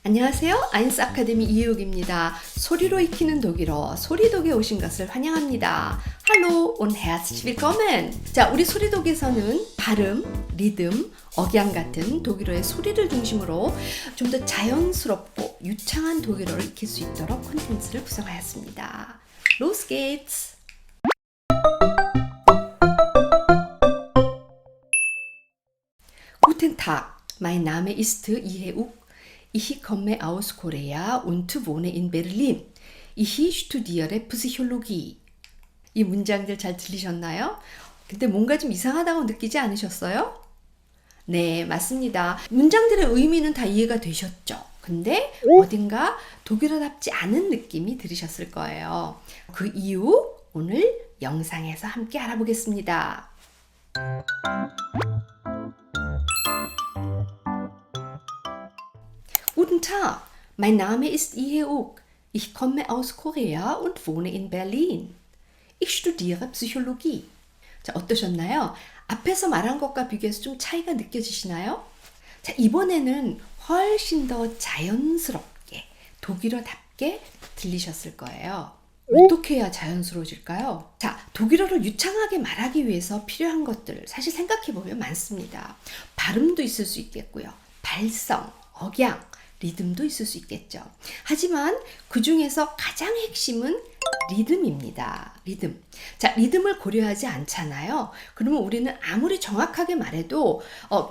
안녕하세요. 아인스 아카데미 이혜욱입니다. 소리로 익히는 독일어 소리독에 오신 것을 환영합니다. Hallo und herzlich willkommen. 자, 우리 소리독에서는 발음, 리듬, 억양 같은 독일어의 소리를 중심으로 좀 더 자연스럽고 유창한 독일어를 익힐 수 있도록 콘텐츠를 구성하였습니다. Los geht's! Guten Tag, mein Name ist Iheuk. Ich komme aus Korea und wohne in Berlin. Ich studiere Psychologie. 이 문장들 잘 들리셨나요? 근데 뭔가 좀 이상하다고 느끼지 않으셨어요? 네, 맞습니다. 문장들의 의미는 다 이해가 되셨죠? 근데 어딘가 독일어답지 않은 느낌이 들으셨을 거예요. 그 이유 오늘 영상에서 함께 알아보겠습니다. Guten Tag, mein Name ist Iheuk. Ich komme aus Korea und wohne in Berlin. Ich studiere Psychologie. 자, 어떠셨나요? 앞에서 말한 것과 비교해서 좀 차이가 느껴지시나요? 자, 이번에는 훨씬 더 자연스럽게 독일어답게 들리셨을 거예요. 어떻게 해야 자연스러워질까요? 자, 독일어를 유창하게 말하기 위해서 필요한 것들 사실 생각해보면 많습니다. 발음도 있을 수 있겠고요. 발성, 억양, 리듬도 있을 수 있겠죠. 하지만 그 중에서 가장 핵심은 리듬입니다. 리듬. 자, 리듬을 고려하지 않잖아요. 그러면 우리는 아무리 정확하게 말해도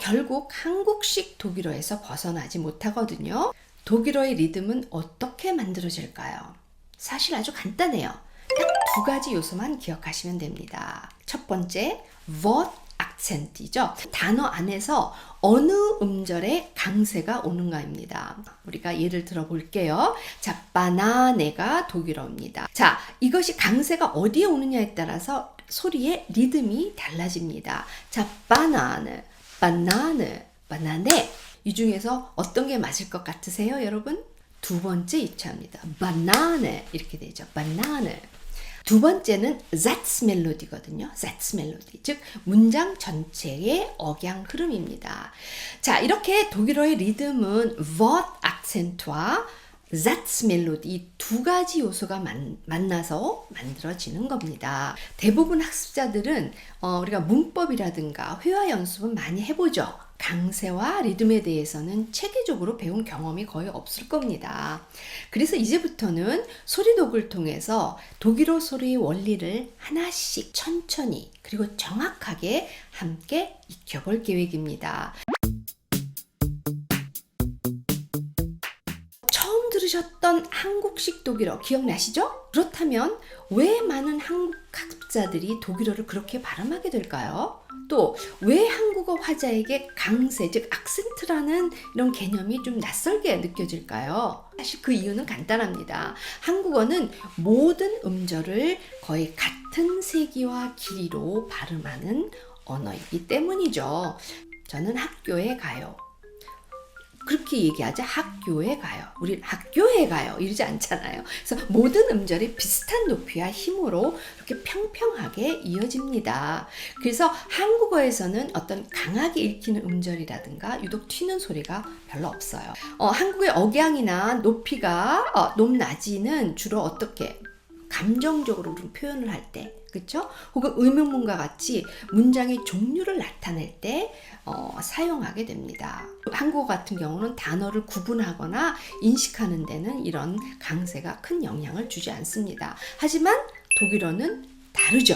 결국 한국식 독일어에서 벗어나지 못하거든요. 독일어의 리듬은 어떻게 만들어질까요? 사실 아주 간단해요. 딱 두 가지 요소만 기억하시면 됩니다. 첫 번째, Wort 악센트이죠. 단어 안에서 어느 음절에 강세가 오는가입니다. 우리가 예를 들어 볼게요. 자, 바나네가 독일어입니다. 자, 이것이 강세가 어디에 오느냐에 따라서 소리의 리듬이 달라집니다. 자, 바나네, 바나네, 바나네. 이 중에서 어떤 게 맞을 것 같으세요, 여러분? 두 번째 이차입니다. 바나네 이렇게 되죠. 바나네. 두 번째는 Satz 멜로디거든요. Satz 멜로디, 즉 문장 전체의 억양 흐름입니다. 자, 이렇게 독일어의 리듬은 Wort Akzent와 Satz 멜로디 이 두 가지 요소가 만나서 만들어지는 겁니다. 대부분 학습자들은 우리가 문법이라든가 회화 연습은 많이 해보죠. 강세와 리듬에 대해서는 체계적으로 배운 경험이 거의 없을 겁니다. 그래서 이제부터는 소리독을 통해서 독일어 소리의 원리를 하나씩 천천히 그리고 정확하게 함께 익혀볼 계획입니다. 처음 들으셨던 한국식 독일어 기억나시죠? 그렇다면 왜 많은 한국 학습자들이 독일어를 그렇게 발음하게 될까요? 또 왜 한국어 화자에게 강세, 즉 악센트라는 이런 개념이 좀 낯설게 느껴질까요? 사실 그 이유는 간단합니다. 한국어는 모든 음절을 거의 같은 세기와 길이로 발음하는 언어이기 때문이죠. 저는 학교에 가요. 그렇게 얘기하지. 학교에 가요. 우린 학교에 가요. 이러지 않잖아요. 그래서 모든 음절이 비슷한 높이와 힘으로 이렇게 평평하게 이어집니다. 그래서 한국어에서는 어떤 강하게 읽히는 음절이라든가 유독 튀는 소리가 별로 없어요. 한국의 억양이나 높이가 높낮이는 주로 어떻게 감정적으로 표현을 할 때, 그렇죠? 혹은 의문문과 같이 문장의 종류를 나타낼 때 사용하게 됩니다. 한국어 같은 경우는 단어를 구분하거나 인식하는 데는 이런 강세가 큰 영향을 주지 않습니다. 하지만 독일어는 다르죠.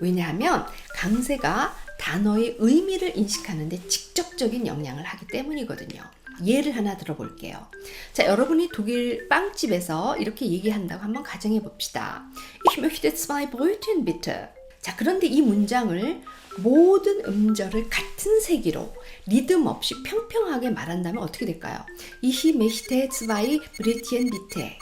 왜냐하면 강세가 단어의 의미를 인식하는 데 직접적인 영향을 하기 때문이거든요. 예를 하나 들어볼게요. 자, 여러분이 독일 빵집에서 이렇게 얘기한다고 한번 가정해 봅시다. Ich möchte zwei Brötchen bitte. 자, 그런데 이 문장을 모든 음절을 같은 세기로 리듬 없이 평평하게 말한다면 어떻게 될까요? Ich möchte zwei Brötchen bitte.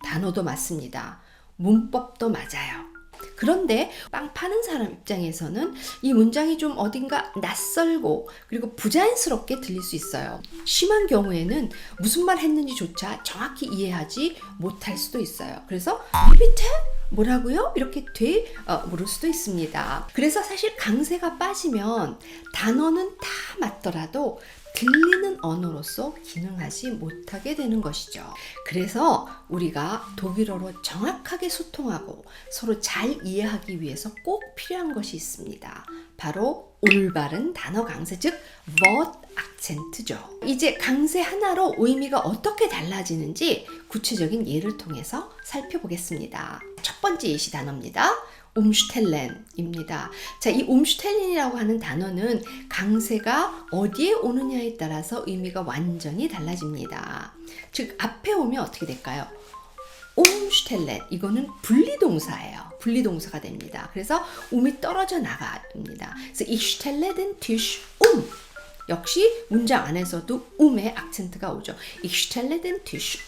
단어도 맞습니다. 문법도 맞아요. 그런데 빵 파는 사람 입장에서는 이 문장이 좀 어딘가 낯설고 그리고 부자연스럽게 들릴 수 있어요. 심한 경우에는 무슨 말 했는지조차 정확히 이해하지 못할 수도 있어요. 그래서 비비테? 뭐라고요? 이렇게 물을 수도 있습니다. 그래서 사실 강세가 빠지면 단어는 다 맞더라도 들리는 언어로서 기능하지 못하게 되는 것이죠. 그래서 우리가 독일어로 정확하게 소통하고 서로 잘 이해하기 위해서 꼭 필요한 것이 있습니다. 바로 올바른 단어 강세, 즉 Wort Akzent죠. 이제 강세 하나로 의미가 어떻게 달라지는지 구체적인 예를 통해서 살펴보겠습니다. 첫 번째 예시 단어입니다. umstellen입니다. 자, 이 umstellen이라고 하는 단어는 강세가 어디에 오느냐에 따라서 의미가 완전히 달라집니다. 즉 앞에 오면 어떻게 될까요? umstellen, 이거는 분리동사예요. 분리동사가 됩니다. 그래서 um이 떨어져 나갑니다. 그래서 ich stelle den Tisch 역시 문장 안에서도 um의 악센트가 오죠. ich stelle den Tisch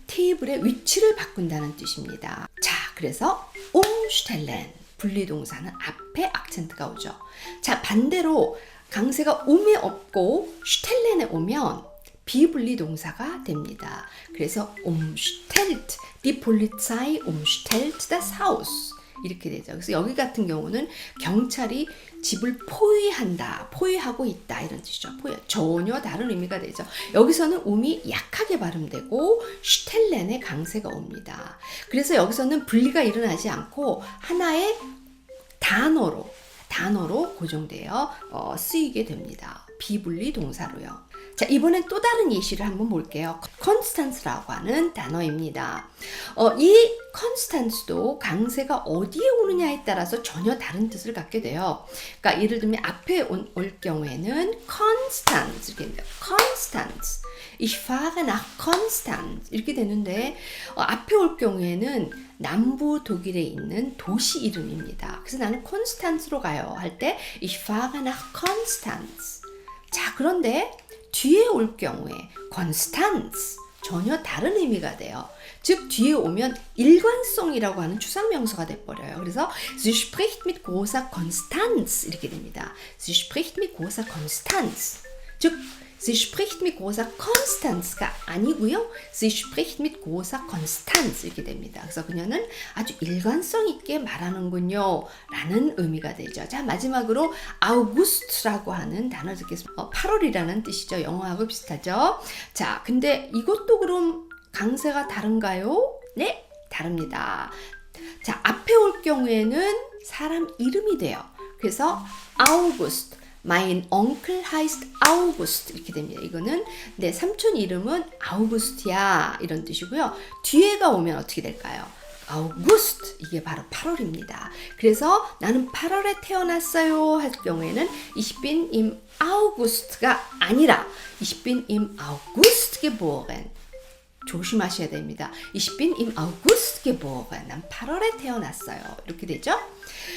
테이블의 위치를 바꾼다는 뜻입니다. 자, 그래서 umstellen, 분리동사는 앞에 악센트가 오죠. 자, 반대로 강세가 um에 없고 stellen에 오면 비분리동사가 됩니다. 그래서 umstellt, die Polizei umstellt das Haus. 이렇게 되죠. 그래서 여기 같은 경우는 경찰이 집을 포위한다, 포위하고 있다 이런 뜻이죠. 포위, 전혀 다른 의미가 되죠. 여기서는 um이 약하게 발음되고 stellen에 강세가 옵니다. 그래서 여기서는 분리가 일어나지 않고 하나의 단어로 고정되어 쓰이게 됩니다. 비분리 동사로요. 자, 이번엔 또 다른 예시를 한번 볼게요. constance라고 하는 단어입니다. 이 constance도 강세가 어디에 오느냐에 따라서 전혀 다른 뜻을 갖게 돼요. 그러니까 예를 들면 앞에 올 경우에는 Konstanz 이렇게 됩니다. Konstanz, ich fahre nach Konstanz 이렇게 되는데 앞에 올 경우에는 남부 독일에 있는 도시 이름입니다. 그래서 나는 콘스탄츠로 가요 할 때 ich fahre nach Konstanz. 자, 그런데 뒤에 올 경우에 Konstanz 전혀 다른 의미가 돼요. 즉 뒤에 오면 일관성이라고 하는 추상명사가 돼버려요. 그래서 sie spricht mit großer Konstanz 이렇게 됩니다. sie spricht mit großer Konstanz. 즉 sie spricht mit großer Konstanz가 아니고요. sie spricht mit großer Konstanz 이렇게 됩니다. 그래서 그녀는 아주 일관성 있게 말하는군요 라는 의미가 되죠. 자, 마지막으로 August라고 하는 단어 듣겠습니다. 8월이라는 뜻이죠. 영어하고 비슷하죠. 자, 근데 이것도 그럼 강세가 다른가요? 네, 다릅니다. 자, 앞에 올 경우에는 사람 이름이 돼요. 그래서 August, mein Onkel heißt August 이렇게 됩니다. 이거는 내 삼촌 이름은 아우구스트야 이런 뜻이고요. 뒤에가 오면 어떻게 될까요? August, 이게 바로 8월입니다. 그래서 나는 8월에 태어났어요 할 경우에는 Ich bin im August가 아니라 Ich bin im August geboren. 조심하셔야 됩니다. Ich bin im August geboren. 난 8월에 태어났어요. 이렇게 되죠?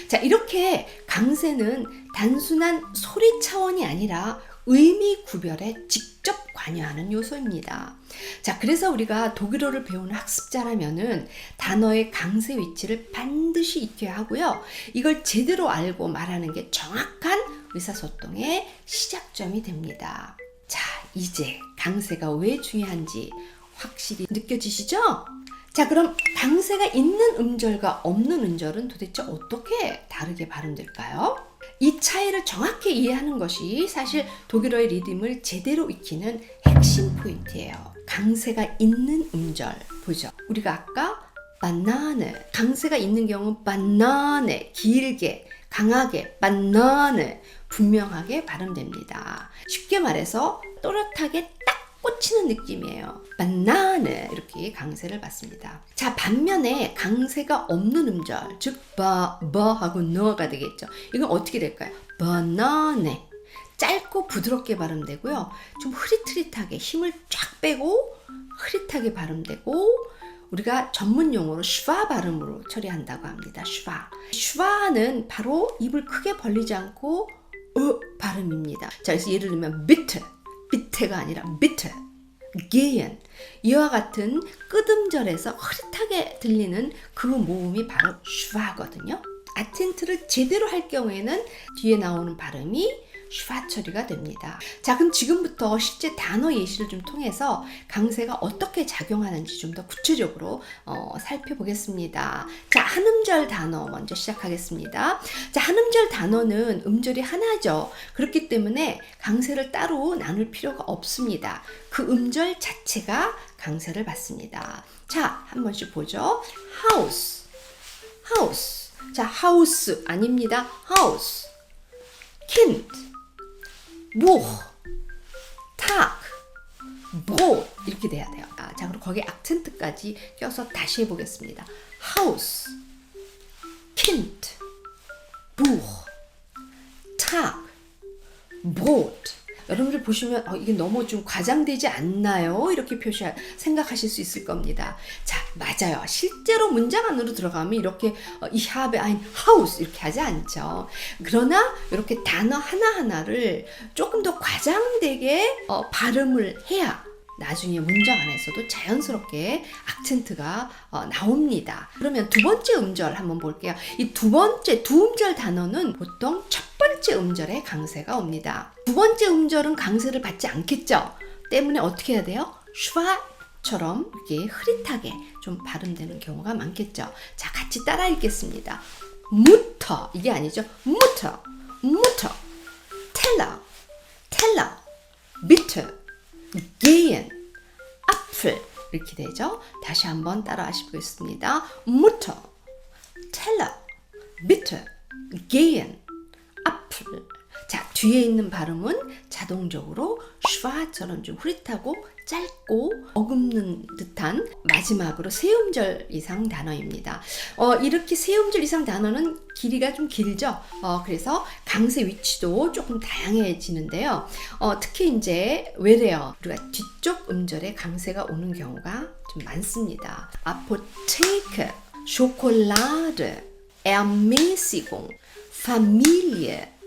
자, 이렇게 강세는 단순한 소리 차원이 아니라 의미 구별에 직접 관여하는 요소입니다. 자, 그래서 우리가 독일어를 배우는 학습자라면은 단어의 강세 위치를 반드시 익혀야 하고요. 이걸 제대로 알고 말하는 게 정확한 의사소통의 시작점이 됩니다. 자, 이제 강세가 왜 중요한지 확실히 느껴지시죠? 자, 그럼 강세가 있는 음절과 없는 음절은 도대체 어떻게 다르게 발음될까요? 이 차이를 정확히 이해하는 것이 사실 독일어의 리듬을 제대로 익히는 핵심 포인트예요. 강세가 있는 음절 보죠. 우리가 아까 바나네, 강세가 있는 경우는 바나네, 길게, 강하게, 바나네, 분명하게 발음됩니다. 쉽게 말해서 또렷하게 딱 꽂히는 느낌이에요. 바나네 이렇게 강세를 받습니다. 자, 반면에 강세가 없는 음절, 즉 하고 너가 되겠죠. 이건 어떻게 될까요? 바나네, 짧고 부드럽게 발음되고요. 좀 흐릿흐릿하게 힘을 쫙 빼고 흐릿하게 발음되고 우리가 전문 용어로 슈바 발음으로 처리한다고 합니다. 슈바는 바로 입을 크게 벌리지 않고 발음입니다. 자, 그래서 예를 들면 bitte, 가 아니라 bitte, gehen, 이와 같은 끝음절에서 흐릿하게 들리는 그 모음이 바로 슈바거든요. 아텐트를 제대로 할 경우에는 뒤에 나오는 발음이 슈와 처리가 됩니다. 자, 그럼 지금부터 실제 단어 예시를 좀 통해서 강세가 어떻게 작용하는지 좀 더 구체적으로 살펴보겠습니다. 자, 한 음절 단어 먼저 시작하겠습니다. 자, 한 음절 단어는 음절이 하나죠. 그렇기 때문에 강세를 따로 나눌 필요가 없습니다. 그 음절 자체가 강세를 받습니다. 자, 한 번씩 보죠. house, house. 자, house 아닙니다. house. kind, Buch, Tag, Brot 이렇게 돼야 돼요. 자, 그리고 거기에 악센트까지 껴서 다시 해보겠습니다. Haus, Kind, Buch, Tag, Brot. 여러분들 보시면 이게 너무 좀 과장되지 않나요? 이렇게 생각하실 수 있을 겁니다. 자, 맞아요. 실제로 문장 안으로 들어가면 이렇게 ich habe ein Haus 이렇게 하지 않죠. 그러나 이렇게 단어 하나하나를 조금 더 과장되게 발음을 해야 나중에 문장 안에서도 자연스럽게 악센트가 나옵니다. 그러면 두 번째 음절 한번 볼게요. 이 두 음절 단어는 보통 첫 번째 음절에 강세가 옵니다. 두 번째 음절은 강세를 받지 않겠죠. 때문에 어떻게 해야 돼요? 슈와처럼 이렇게 흐릿하게 좀 발음되는 경우가 많겠죠. 자, 같이 따라 읽겠습니다. Mutter 이게 아니죠. Mutter, Mutter, Teller, Teller, Bitte, gehen, Apfel 이렇게 되죠. 다시 한번 따라 하시겠습니다. Mutter, Teller, bitte, gehen, Apfel. 자, 뒤에 있는 발음은 자동적으로 슈와처럼 좀 흐릿하고 짧고 어금는 듯한 마지막으로 세 음절 이상 단어입니다. 이렇게 세 음절 이상 단어는 길이가 좀 길죠. 그래서 강세 위치도 조금 다양해지는데요. 특히 이제 외래어 우리가 뒤쪽 음절에 강세가 오는 경우가 좀 많습니다. Apotheke, Schokolade, Ermäßigung, Familie,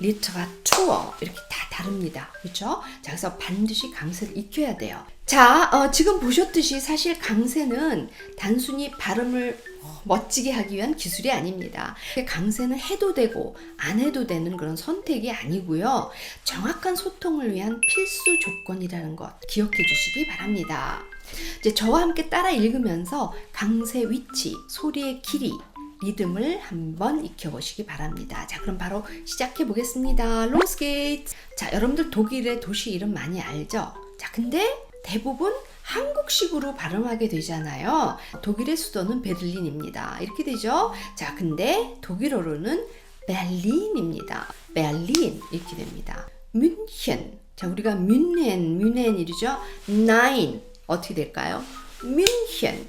리터라투어 이렇게 다 다릅니다. 그렇죠? 자, 그래서 반드시 강세를 익혀야 돼요. 자, 지금 보셨듯이 사실 강세는 단순히 발음을 멋지게 하기 위한 기술이 아닙니다. 강세는 해도 되고 안 해도 되는 그런 선택이 아니고요. 정확한 소통을 위한 필수 조건이라는 것 기억해 주시기 바랍니다. 이제 저와 함께 따라 읽으면서 강세 위치, 소리의 길이, 리듬을 한번 익혀보시기 바랍니다. 자, 그럼 바로 시작해 보겠습니다. 롱스게이트. 자, 여러분들 독일의 도시 이름 많이 알죠? 자, 근데 대부분 한국식으로 발음하게 되잖아요. 독일의 수도는 베를린입니다. 이렇게 되죠? 자, 근데 독일어로는 베를린입니다. 베를린 이렇게 됩니다. 뮌헨. 자, 우리가 뮌헨이죠? 나인 어떻게 될까요? 뮌헨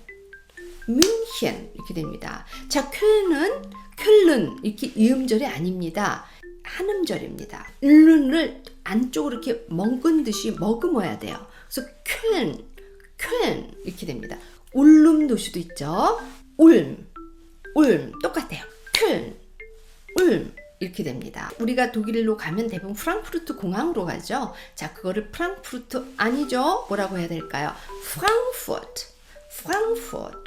이렇게 됩니다. 자, 쾰른 이렇게 이음절이 아닙니다. 한 음절입니다. 를 안쪽으로 이렇게 먹은 듯이 머금어야 돼요. 그래서 쾰른 이렇게 됩니다. 울름 도시도 있죠. 울m 똑같아요. 울m 이렇게 됩니다. 우리가 독일로 가면 대부분 프랑크푸르트 공항으로 가죠. 자, 그거를 프랑크푸르트 아니죠? 뭐라고 해야 될까요? Frankfurt,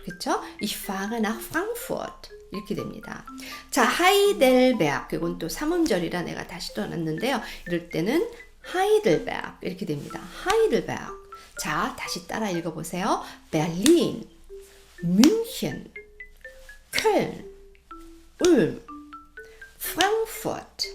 그렇죠? Ich fahre nach Frankfurt 이렇게 됩니다. 자, 하이델베르크 이건 또 3음절이라 내가 다시 떠났는데요. 이럴 때는 하이델베르크 이렇게 됩니다. 하이델베르크. 자, 다시 따라 읽어보세요. 베를린, 뮌헨, 쾰른, 울m, 프랑크푸르트,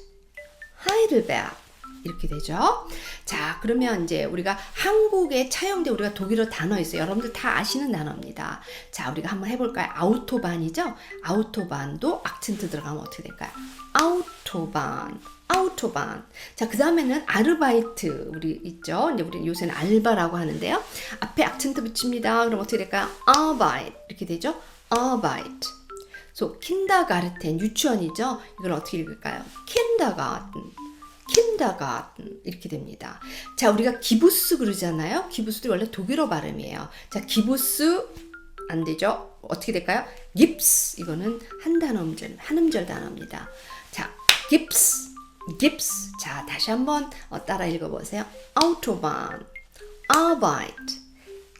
하이델베르크 이렇게 되죠. 자, 그러면 이제 우리가 한국에 차용돼 우리가 독일어 단어 있어요. 여러분들 다 아시는 단어입니다. 자, 우리가 한번 해볼까요? 아우토반이죠. 아우토반도 악센트 들어가면 어떻게 될까요? 아우토반. 자, 그 다음에는 아르바이트 우리 있죠. 이제 우리 요새는 알바라고 하는데요. 앞에 악센트 붙입니다. 그럼 어떻게 될까요? Arbeit 이렇게 되죠. Arbeit. So, Kindergarten 유치원이죠. 이걸 어떻게 읽을까요? Kindergarten 이렇게 됩니다. 자, 우리가 기부스 그러잖아요. 기부스도 원래 독일어 발음이에요. 자, 기부스 안 되죠? 어떻게 될까요? 깁스 이거는 한 음절 단어입니다. 자, 깁스. 자, 다시 한번 따라 읽어보세요. Autobahn, Arbeit,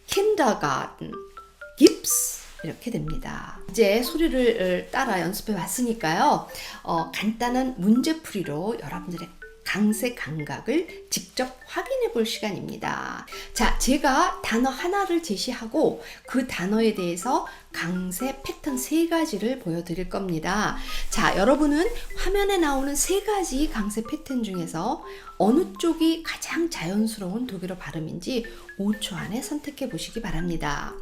Kindergarten, 깁스 이렇게 됩니다. 이제 소리를 따라 연습해 봤으니까요. 간단한 문제풀이로 여러분들의 강세 감각을 직접 확인해 볼 시간입니다. 자, 제가 단어 하나를 제시하고 그 단어에 대해서 강세 패턴 3가지를 보여드릴 겁니다. 자, 여러분은 화면에 나오는 3가지 강세 패턴 중에서 어느 쪽이 가장 자연스러운 독일어 발음인지 5초 안에 선택해 보시기 바랍니다.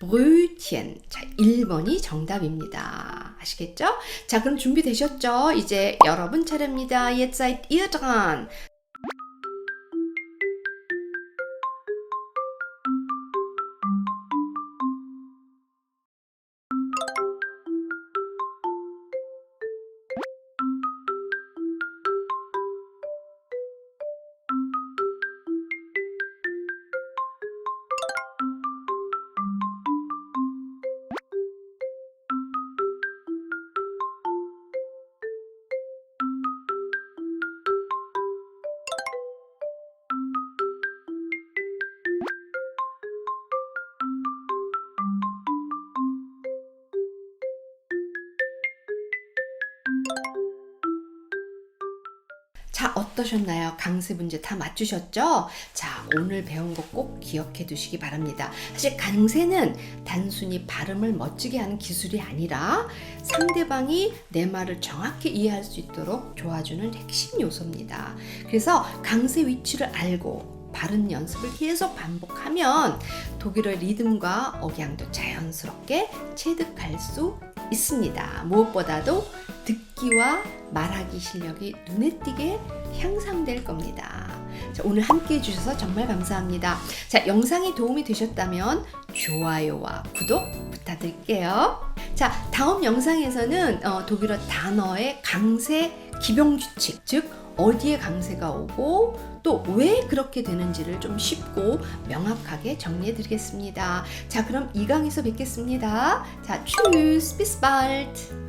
Brötchen. 자, 1번이 정답입니다. 아시겠죠? 자, 그럼 준비되셨죠? 이제 여러분 차례입니다. Jetzt seid ihr dran. 자, 어떠셨나요? 강세 문제 다 맞추셨죠? 자, 오늘 배운 거 꼭 기억해 두시기 바랍니다. 사실 강세는 단순히 발음을 멋지게 하는 기술이 아니라 상대방이 내 말을 정확히 이해할 수 있도록 도와주는 핵심 요소입니다. 그래서 강세 위치를 알고 바른 연습을 계속 반복하면 독일어의 리듬과 억양도 자연스럽게 체득할 수 있습니다. 무엇보다도 듣기와 말하기 실력이 눈에 띄게 향상될 겁니다. 자, 오늘 함께 해주셔서 정말 감사합니다. 자, 영상이 도움이 되셨다면 좋아요와 구독 부탁드릴게요. 자, 다음 영상에서는 독일어 단어의 강세 기본규칙, 즉 어디에 강세가 오고 또 왜 그렇게 되는지를 좀 쉽고 명확하게 정리해 드리겠습니다. 자, 그럼 이 강에서 뵙겠습니다. 자, tschüss, bis bald.